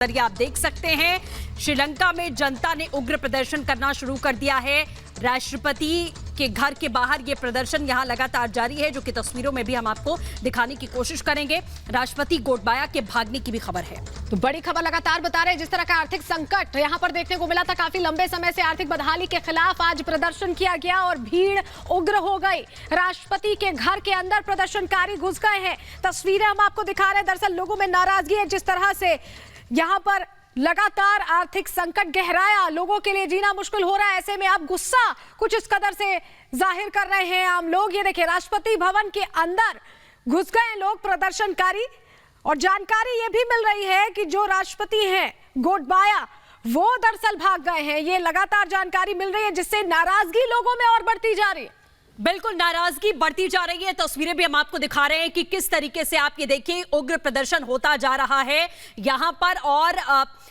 आप देख सकते हैं श्रीलंका में जनता ने उग्र प्रदर्शन करना शुरू कर दिया है। राष्ट्रपति के घर के बाहर ये प्रदर्शन यहां लगातार जारी है, जो कि तस्वीरों में भी हम आपको दिखाने की कोशिश करेंगे। राष्ट्रपति गोटबाया के भागने की भी खबर है। तो बड़ी खबर लगातार बता रहे हैं, जिस तरह का आर्थिक संकट यहां पर देखने को मिला था, काफी लंबे समय से आर्थिक बदहाली के खिलाफ आज प्रदर्शन किया गया और भीड़ उग्र हो गई। राष्ट्रपति के घर के अंदर प्रदर्शनकारी घुस गए हैं। तस्वीरें हम आपको दिखा रहे हैं। दरअसल लोगों में नाराजगी है, जिस तरह से यहां पर लगातार आर्थिक संकट गहराया, लोगों के लिए जीना मुश्किल हो रहा है। ऐसे में अब गुस्सा कुछ इस कदर से जाहिर कर रहे हैं आम लोग। ये देखिए, राष्ट्रपति भवन के अंदर घुस गए लोग, प्रदर्शनकारी। और जानकारी ये भी मिल रही है कि जो राष्ट्रपति हैं गोटबाया, वो दरअसल भाग गए हैं। ये लगातार जानकारी मिल रही है, जिससे नाराजगी लोगों में और बढ़ती जा रही है। बिल्कुल नाराजगी बढ़ती जा रही है। तस्वीरें भी हम आपको दिखा रहे हैं कि किस तरीके से आप ये देखिए उग्र प्रदर्शन होता जा रहा है यहां पर। और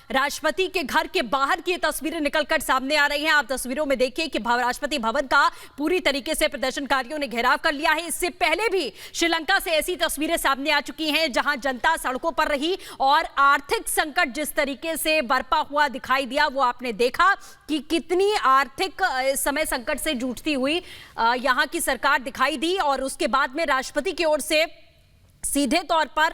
राष्ट्रपति के घर के बाहर की तस्वीरें निकलकर सामने आ रही हैं। आप तस्वीरों में देखिए कि राष्ट्रपति भवन का पूरी तरीके से प्रदर्शनकारियों ने घेराव कर लिया है। इससे पहले भी श्रीलंका से ऐसी तस्वीरें सामने आ चुकी हैं, जहां जनता सड़कों पर रही और आर्थिक संकट जिस तरीके से बरपा हुआ दिखाई दिया, वो आपने देखा कि कितनी आर्थिक समय संकट से जूझती हुई यहां की सरकार दिखाई दी। और उसके बाद में राष्ट्रपति की ओर से सीधे तौर पर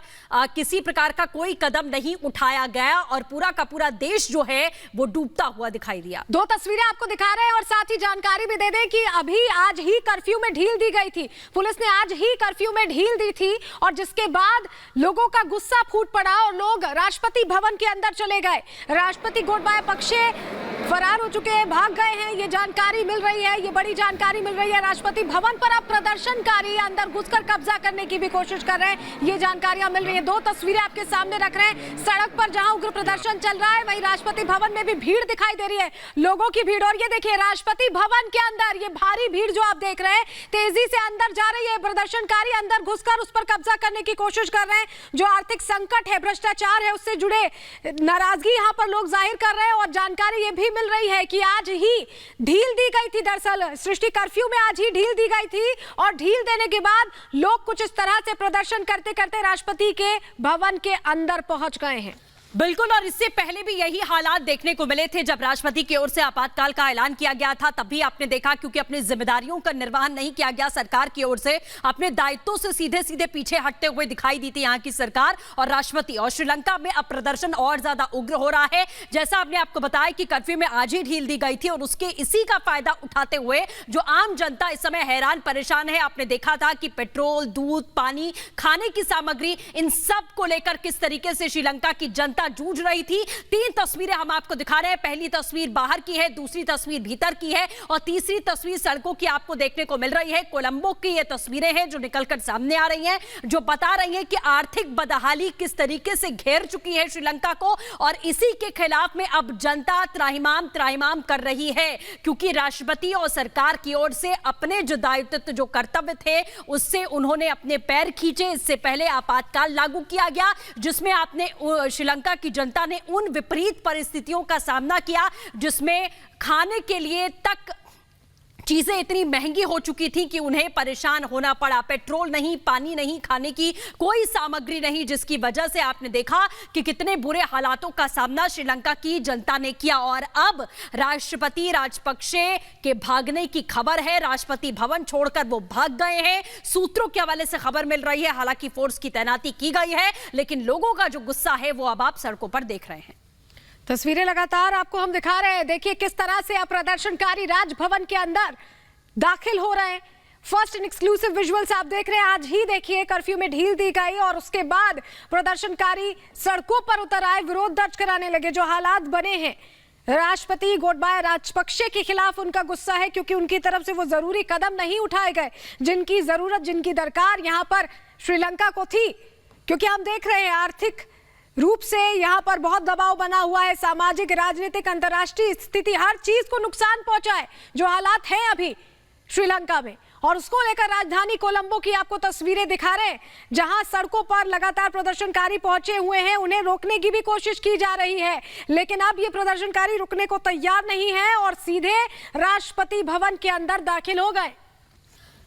किसी प्रकार का कोई कदम नहीं उठाया गया और पूरा का पूरा देश जो है वो डूबता हुआ दिखाई दिया। दो तस्वीरें आपको दिखा रहे हैं और साथ ही जानकारी भी दे दें कि अभी आज ही कर्फ्यू में ढील दी गई थी। पुलिस ने आज ही कर्फ्यू में ढील दी थी और जिसके बाद लोगों का गुस्सा फूट पड़ा और लोग राष्ट्रपति भवन के अंदर चले गए। राष्ट्रपति गोटबाया पक्षे फरार हो चुके हैं, भाग गए हैं। ये जानकारी मिल रही है, ये बड़ी जानकारी मिल रही है। राष्ट्रपति भवन पर अब प्रदर्शनकारी अंदर घुसकर कब्जा करने की भी कोशिश कर रहे हैं, ये जानकारियां मिल रही है। दो तस्वीरें आपके सामने रख रहे हैं। सड़क पर जहां उग्र प्रदर्शन चल रहा है, वहीं राष्ट्रपति भवन में भी भीड़ दिखाई दे रही है, लोगों की भीड़। और ये देखिए, राष्ट्रपति भवन के अंदर ये भारी भीड़ जो आप देख रहे हैं, तेजी से अंदर जा रही है। प्रदर्शनकारी अंदर घुसकर उस पर कब्जा करने की कोशिश कर रहे हैं। जो आर्थिक संकट है, भ्रष्टाचार है, उससे जुड़े नाराजगी यहाँ पर लोग जाहिर कर रहे हैं। और जानकारी ये भी मिल रही है कि आज ही ढील दी गई थी। दरअसल सृष्टि कर्फ्यू में आज ही ढील दी गई थी और ढील देने के बाद लोग कुछ इस तरह से प्रदर्शन करते करते राष्ट्रपति के भवन के अंदर पहुंच गए हैं। बिल्कुल, और इससे पहले भी यही हालात देखने को मिले थे। जब राष्ट्रपति की ओर से आपातकाल का ऐलान किया गया था, तब भी आपने देखा, क्योंकि अपनी जिम्मेदारियों का निर्वहन नहीं किया गया सरकार की ओर से, अपने दायित्वों से सीधे सीधे पीछे हटते हुए दिखाई दी थी यहाँ की सरकार और राष्ट्रपति। और श्रीलंका में अब प्रदर्शन और ज्यादा उग्र हो रहा है। जैसा आपने आपको बताया कि कर्फ्यू में आज ही ढील दी गई थी और उसके इसी का फायदा उठाते हुए जो आम जनता इस समय हैरान परेशान है। आपने देखा था कि पेट्रोल, दूध, पानी, खाने की सामग्री, इन सब को लेकर किस तरीके से श्रीलंका की जनता जूझ रही थी। तीन तस्वीरें हम आपको दिखा रहे हैं। पहली तस्वीर बाहर की है, दूसरी तस्वीर भीतर की है और तीसरी तस्वीर सड़कों की आपको देखने को मिल रही है। कोलंबो की ये तस्वीरें हैं जो निकलकर सामने आ रही हैं, जो बता रही हैं कि आर्थिक बदहाली किस तरीके से घेर चुकी है श्रीलंका को। और इसी के खिलाफ में अब जनता त्राहिमाम त्राहिमाम कर रही है, क्योंकि राष्ट्रपति और सरकार की ओर से अपने जो दायित्व, जो कर्तव्य थे, उससे उन्होंने अपने पैर खींचे। इससे पहले आपातकाल लागू किया गया, जिसमें आपने श्रीलंका की जनता ने उन विपरीत परिस्थितियों का सामना किया, जिसमें खाने के लिए तक चीजें इतनी महंगी हो चुकी थी कि उन्हें परेशान होना पड़ा। पेट्रोल नहीं, पानी नहीं, खाने की कोई सामग्री नहीं, जिसकी वजह से आपने देखा कि कितने बुरे हालातों का सामना श्रीलंका की जनता ने किया। और अब राष्ट्रपति राजपक्षे के भागने की खबर है। राष्ट्रपति भवन छोड़कर वो भाग गए हैं, सूत्रों के हवाले से खबर मिल रही है। हालांकि फोर्स की तैनाती की गई है, लेकिन लोगों का जो गुस्सा है वो अब आप सड़कों पर देख रहे हैं। तस्वीरें लगातार आपको हम दिखा रहे हैं। देखिए किस तरह से अब प्रदर्शनकारी राजभवन के अंदर दाखिल हो रहे हैं। फर्स्ट एंड एक्सक्लूसिव विजुअल्स आप देख रहे हैं। आज ही देखिए, कर्फ्यू में ढील दी गई और उसके बाद प्रदर्शनकारी सड़कों पर उतर आए, विरोध दर्ज कराने लगे। जो हालात बने हैं, राष्ट्रपति गोटबाया राजपक्षे के खिलाफ उनका गुस्सा है, क्योंकि उनकी तरफ से वो जरूरी कदम नहीं उठाए गए जिनकी जरूरत, जिनकी दरकार यहां पर श्रीलंका को थी। क्योंकि हम देख रहे हैं आर्थिक रूप से यहाँ पर बहुत दबाव बना हुआ है। सामाजिक, राजनीतिक, अंतर्राष्ट्रीय स्थिति, हर चीज को नुकसान पहुंचा है जो हालात हैं अभी श्रीलंका में। और उसको लेकर राजधानी कोलंबो की आपको तस्वीरें दिखा रहे हैं, जहां सड़कों पर लगातार प्रदर्शनकारी पहुंचे हुए हैं। उन्हें रोकने की भी कोशिश की जा रही है, लेकिन अब ये प्रदर्शनकारी रुकने को तैयार नहीं है और सीधे राष्ट्रपति भवन के अंदर दाखिल हो गए।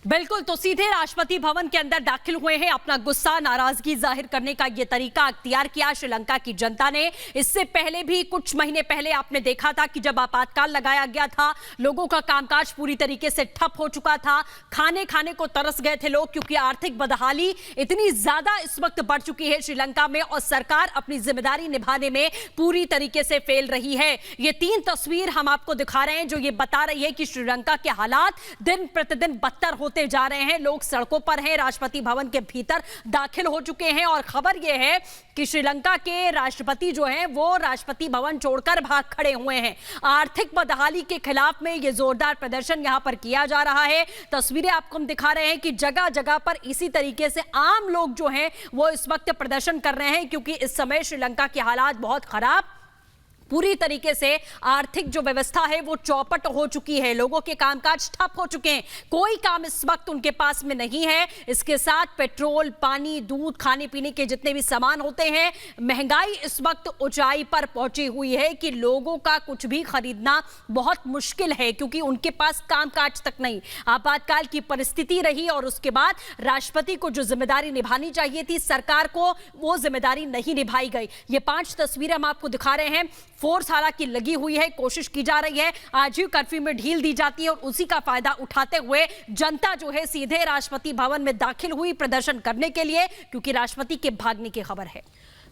बिल्कुल, तो सीधे राष्ट्रपति भवन के अंदर दाखिल हुए हैं। अपना गुस्सा, नाराजगी जाहिर करने का ये तरीका अख्तियार किया श्रीलंका की जनता ने। इससे पहले भी कुछ महीने पहले आपने देखा था कि जब आपातकाल लगाया गया था, लोगों का कामकाज पूरी तरीके से ठप हो चुका था। खाने को तरस गए थे लोग, क्योंकि आर्थिक बदहाली इतनी ज्यादा इस वक्त बढ़ चुकी है श्रीलंका में और सरकार अपनी जिम्मेदारी निभाने में पूरी तरीके से फेल रही है। ये 3 तस्वीर हम आपको दिखा रहे हैं जो ये बता रही है कि श्रीलंका के हालात दिन प्रतिदिन बदतर होते जा रहे हैं। लोग सड़कों पर हैं, राष्ट्रपति भवन के भीतर दाखिल हो चुके हैं और खबर यह है कि श्रीलंका के राष्ट्रपति जो हैं वो राष्ट्रपति भवन छोड़कर भाग खड़े हुए हैं। आर्थिक बदहाली के खिलाफ में ये जोरदार प्रदर्शन यहां पर किया जा रहा है। तस्वीरें आपको हम दिखा रहे हैं कि जगह जगह पर इसी तरीके से आम लोग जो हैं वो इस वक्त प्रदर्शन कर रहे हैं, क्योंकि इस समय श्रीलंका के हालात बहुत खराब, पूरी तरीके से आर्थिक जो व्यवस्था है वो चौपट हो चुकी है। लोगों के कामकाज ठप हो चुके हैं, कोई काम इस वक्त उनके पास में नहीं है। इसके साथ पेट्रोल, पानी, दूध, खाने पीने के जितने भी सामान होते हैं, महंगाई इस वक्त ऊंचाई पर पहुंची हुई है कि लोगों का कुछ भी खरीदना बहुत मुश्किल है, क्योंकि उनके पास कामकाज तक नहीं। आपातकाल की परिस्थिति रही और उसके बाद राष्ट्रपति को जो जिम्मेदारी निभानी चाहिए थी सरकार को, वो जिम्मेदारी नहीं निभाई गई। ये 5 तस्वीरें हम आपको दिखा रहे हैं। फोर्स हालांकि लगी हुई है, कोशिश की जा रही है आज ही कर्फ्यू में ढील दी जाती है और उसी का फायदा उठाते हुए जनता जो है सीधे राष्ट्रपति भवन में दाखिल हुई प्रदर्शन करने के लिए, क्योंकि राष्ट्रपति के भागने की खबर है।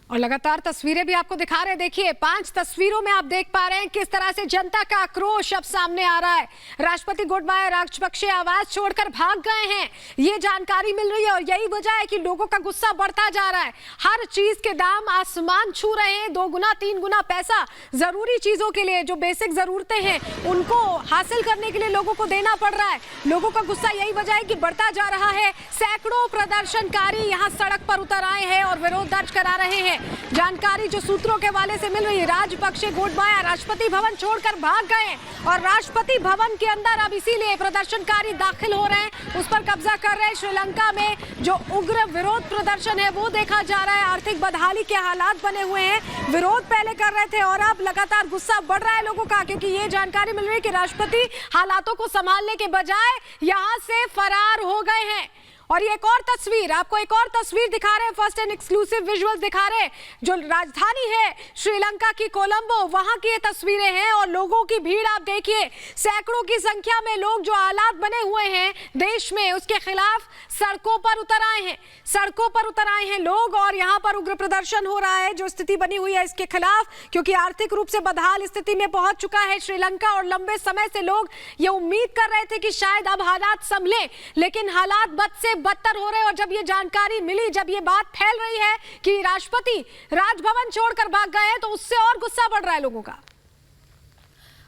और लगातार तस्वीरें भी आपको दिखा रहे हैं। देखिए 5 तस्वीरों में आप देख पा रहे हैं किस तरह से जनता का आक्रोश अब सामने आ रहा है। राष्ट्रपति गोटबाया राजपक्षे आवाज छोड़कर भाग गए हैं, ये जानकारी मिल रही है और यही वजह है कि लोगों का गुस्सा बढ़ता जा रहा है। हर चीज के दाम आसमान छू रहे हैं, 2 गुना 3 गुना पैसा जरूरी चीजों के लिए, जो बेसिक जरूरतें हैं उनको हासिल करने के लिए लोगों को देना पड़ रहा है। लोगों का गुस्सा यही वजह है कि बढ़ता जा रहा है। सैकड़ों प्रदर्शनकारी यहाँ सड़क पर उतर आए हैं और विरोध दर्ज करा रहे हैं। जानकारी जो सूत्रों के हवाले से मिल रही है, राजपक्षे गोटबाया राष्ट्रपति भवन छोड़कर भाग गए और राष्ट्रपति भवन के अंदर अब इसीलिए प्रदर्शनकारी दाखिल हो रहे हैं, उस पर कब्जा कर रहे हैं। श्रीलंका में जो उग्र विरोध प्रदर्शन है वो देखा जा रहा है। आर्थिक बदहाली के हालात बने हुए हैं, विरोध पहले कर रहे थे और अब लगातार गुस्सा बढ़ रहा है लोगों का, क्योंकि ये जानकारी मिल रही है कि राष्ट्रपति हालातों को संभालने के बजाय यहां से फरार हो गए हैं। और ये एक और तस्वीर, आपको एक और तस्वीर दिखा रहे हैं, फर्स्ट एंड एक्सक्लूसिव विजुअल्स दिखा रहे हैं। जो राजधानी है श्रीलंका की कोलंबो, वहां की ये तस्वीरें हैं और लोगों की भीड़ आप देखिए। सैकड़ों की संख्या में लोग, जो हालात बने हुए हैं देश में उसके खिलाफ सड़कों पर उतर आए हैं। सड़कों पर उतर आए हैं लोग और यहाँ पर उग्र प्रदर्शन हो रहा है जो स्थिति बनी हुई है इसके खिलाफ, क्योंकि आर्थिक रूप से बदहाल स्थिति में पहुंच चुका है श्रीलंका। और लंबे समय से लोग ये उम्मीद कर रहे थे कि शायद अब हालात संभले, लेकिन हालात बद से बदतर हो रहे हैं। और जब ये जानकारी मिली, जब ये बात फैल रही है कि राष्ट्रपति राजभवन छोड़कर भाग गए हैं, तो उससे और गुस्सा बढ़ रहा है लोगों का।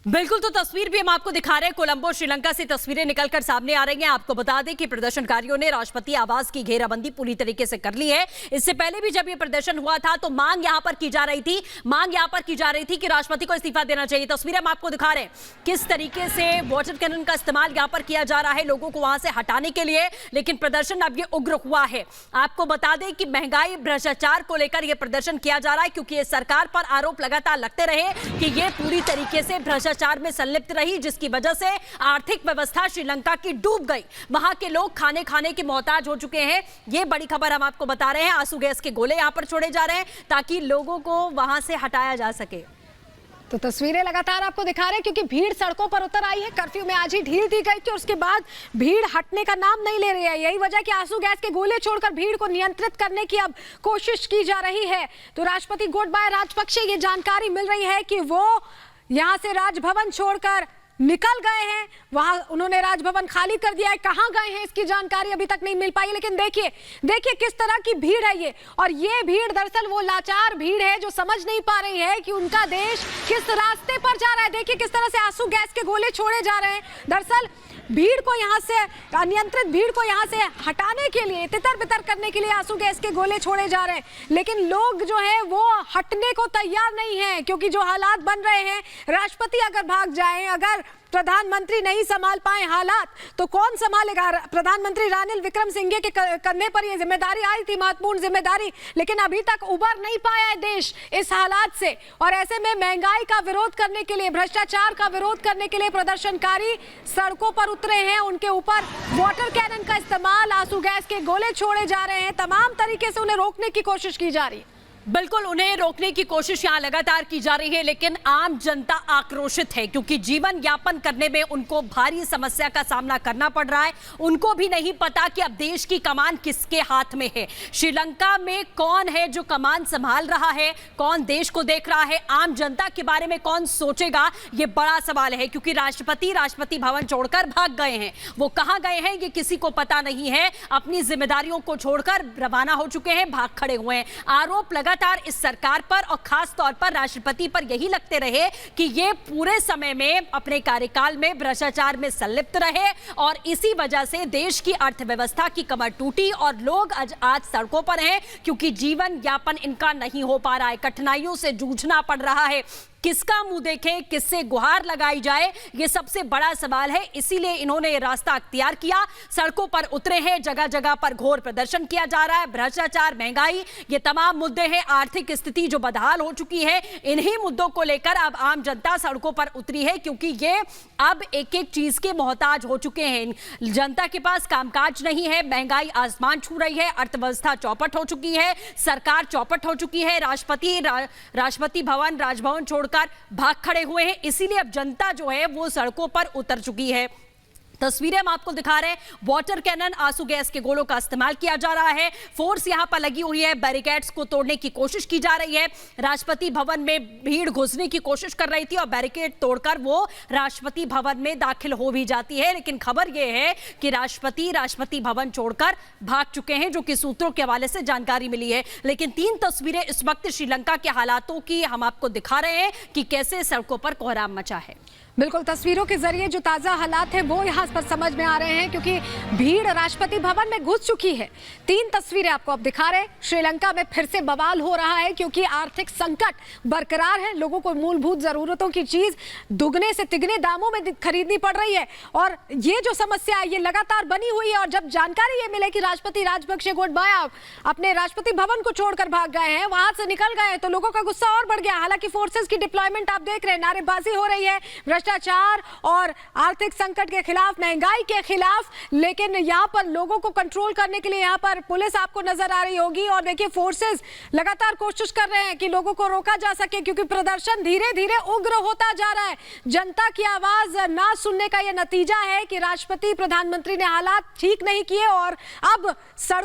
बिल्कुल, तो तस्वीर भी हम आपको दिखा रहे हैं। कोलंबो श्रीलंका से तस्वीरें निकलकर सामने आ रही हैं। आपको बता दें कि प्रदर्शनकारियों ने राष्ट्रपति आवास की घेराबंदी पूरी तरीके से कर ली है। इससे पहले भी जब ये प्रदर्शन हुआ था तो मांग यहां पर की जा रही थी कि राष्ट्रपति को इस्तीफा देना चाहिए। तस्वीरें हम आपको दिखा रहे हैं किस तरीके से वाटर कैनन का इस्तेमाल यहां पर किया जा रहा है लोगों को वहां से हटाने के लिए, लेकिन प्रदर्शन अब ये उग्र हुआ है। आपको बता दें कि महंगाई, भ्रष्टाचार को लेकर यह प्रदर्शन किया जा रहा है, क्योंकि सरकार पर आरोप लगातार लगते रहे कि ये पूरी तरीके से भ्रष्टाचार में संलिप्त रही, जिसकी वजह से आर्थिक व्यवस्था श्रीलंका की डूब गई। वहां के लोग खाने के मोहताज हो चुके हैं। ये बड़ी खबर हम आपको बता रहे हैं। आंसू गैस के गोले यहां पर छोड़े जा रहे हैं ताकि लोगों को वहां से हटाया जा सके। तो तस्वीरें लगातार आपको दिखा रहे हैं, क्योंकि भीड़ सड़कों पर उतर आई है। कर्फ्यू में आज ही ढील दी गई थी और उसके बाद भीड़ हटने का नाम नहीं ले रही है। यही वजह कि आंसू गैस के गोले छोड़कर भीड़ को नियंत्रित करने की अब कोशिश की जा रही है। तो राष्ट्रपति गोटबाया राजपक्षे, ये जानकारी मिल रही है कि वो यहां से राजभवन छोड़कर निकल गए हैं। वहां उन्होंने राजभवन खाली कर दिया है। कहां गए हैं इसकी जानकारी अभी तक नहीं मिल पाई, लेकिन देखिए किस तरह की भीड़ है ये। और ये भीड़ दरअसल वो लाचार भीड़ है जो समझ नहीं पा रही है कि उनका देश किस रास्ते पर जा रहा है। देखिए किस तरह से आंसू गैस के गोले छोड़े जा रहे हैं। दरअसल भीड़ को यहाँ से, अनियंत्रित भीड़ को यहाँ से हटाने के लिए, तितर बितर करने के लिए आंसू गैस के गोले छोड़े जा रहे हैं, लेकिन लोग जो है वो हटने को तैयार नहीं है, क्योंकि जो हालात बन रहे हैं, राष्ट्रपति अगर भाग जाएं, अगर प्रधानमंत्री नहीं संभाल पाए हालात तो कौन संभालेगा? प्रधानमंत्री रानिल विक्रमसिंघे के कंधे पर यह जिम्मेदारी आई थी, महत्वपूर्ण जिम्मेदारी, लेकिन अभी तक उबर नहीं पाया है देश इस हालात से। और ऐसे में महंगाई का विरोध करने के लिए, भ्रष्टाचार का विरोध करने के लिए प्रदर्शनकारी सड़कों पर उतरे हैं। उनके ऊपर वाटर कैनन का इस्तेमाल, आंसू गैस के गोले छोड़े जा रहे हैं, तमाम तरीके से उन्हें रोकने की कोशिश की जा रही है। बिल्कुल, उन्हें रोकने की कोशिश यहाँ लगातार की जा रही है, लेकिन आम जनता आक्रोशित है क्योंकि जीवन यापन करने में उनको भारी समस्या का सामना करना पड़ रहा है। उनको भी नहीं पता कि अब देश की कमान किसके हाथ में है। श्रीलंका में कौन है जो कमान संभाल रहा है, कौन देश को देख रहा है, आम जनता के बारे में कौन सोचेगा, ये बड़ा सवाल है। क्योंकि राष्ट्रपति भवन छोड़कर भाग गए हैं। वो कहाँ गए हैं ये किसी को पता नहीं है। अपनी जिम्मेदारियों को छोड़कर रवाना हो चुके हैं, भाग खड़े हुए हैं। आरोप लगातार इस सरकार पर और खास तौर पर राष्ट्रपति पर यही लगते रहे कि ये पूरे समय में अपने कार्यकाल में भ्रष्टाचार में संलिप्त रहे और इसी वजह से देश की अर्थव्यवस्था की कमर टूटी और लोग आज सड़कों पर हैं क्योंकि जीवन यापन इनका नहीं हो पा रहा है, कठिनाइयों से जूझना पड़ रहा है। किसका मुंह देखें, किससे गुहार लगाई जाए, ये सबसे बड़ा सवाल है। इसीलिए इन्होंने ये रास्ता अख्तियार किया, सड़कों पर उतरे हैं, जगह जगह पर घोर प्रदर्शन किया जा रहा है। भ्रष्टाचार, महंगाई, ये तमाम मुद्दे हैं। आर्थिक स्थिति जो बदहाल हो चुकी है, इन्हीं मुद्दों को लेकर अब आम जनता सड़कों पर उतरी है क्योंकि ये अब एक एक चीज के मोहताज हो चुके हैं। जनता के पास कामकाज नहीं है, महंगाई आसमान छू रही है, अर्थव्यवस्था चौपट हो चुकी है, सरकार चौपट हो चुकी है, राष्ट्रपति भवन, राजभवन छोड़ भाग खड़े हुए हैं। इसीलिए अब जनता जो है वो सड़कों पर उतर चुकी है। तस्वीरें हम आपको दिखा रहे हैं। वाटर कैनन, आंसू गैस के गोलों का इस्तेमाल किया जा रहा है। फोर्स यहां पर लगी हुई है, बैरिकेड्स को तोड़ने की कोशिश की जा रही है। राष्ट्रपति भवन में भीड़ घुसने की कोशिश कर रही थी और बैरिकेड तोड़कर वो राष्ट्रपति भवन में दाखिल हो भी जाती है। लेकिन खबर यह है कि राष्ट्रपति भवन छोड़कर भाग चुके हैं, जो कि सूत्रों के हवाले से जानकारी मिली है। लेकिन 3 तस्वीरें इस वक्त श्रीलंका के हालातों की हम आपको दिखा रहे हैं कि कैसे सड़कों पर कोहराम मचा है। बिल्कुल, तस्वीरों के जरिए जो ताजा हालात है वो यहाँ पर समझ में आ रहे हैं क्योंकि भीड़ राष्ट्रपति भवन में घुस चुकी है। 3 तस्वीरें आपको अब दिखा रहे हैं। श्रीलंका में फिर से बवाल हो रहा है क्योंकि आर्थिक संकट बरकरार है। लोगों को मूलभूत जरूरतों की चीज दुगने से तिगने दामों में खरीदनी पड़ रही है और ये जो समस्या है ये लगातार बनी हुई है। और जब जानकारी ये मिले कि राष्ट्रपति राजपक्षे गोटबाया अपने राष्ट्रपति भवन को छोड़कर भाग गए हैं, वहां से निकल गए, तो लोगों का गुस्सा और बढ़ गया। हालांकि फोर्सेस की डिप्लॉयमेंट आप देख रहे हैं, नारेबाजी हो रही है भ्रष्टाचार और आर्थिक संकट के खिलाफ, महंगाई के खिलाफ, लेकिन यहाँ पर लोगों को कंट्रोल करने के लिए यहाँ पर पुलिस आपको नजर आ रही होगी। और देखिए, फोर्सेस लगातार कोशिश कर रहे हैं कि लोगों को रोका जा सके क्योंकि प्रदर्शन धीरे धीरे उग्र होता जा रहा है। जनता की आवाज ना सुनने का यह नतीजा है कि राष्ट्रपति, प्रधानमंत्री ने हालात ठीक नहीं किए और अब सड़कों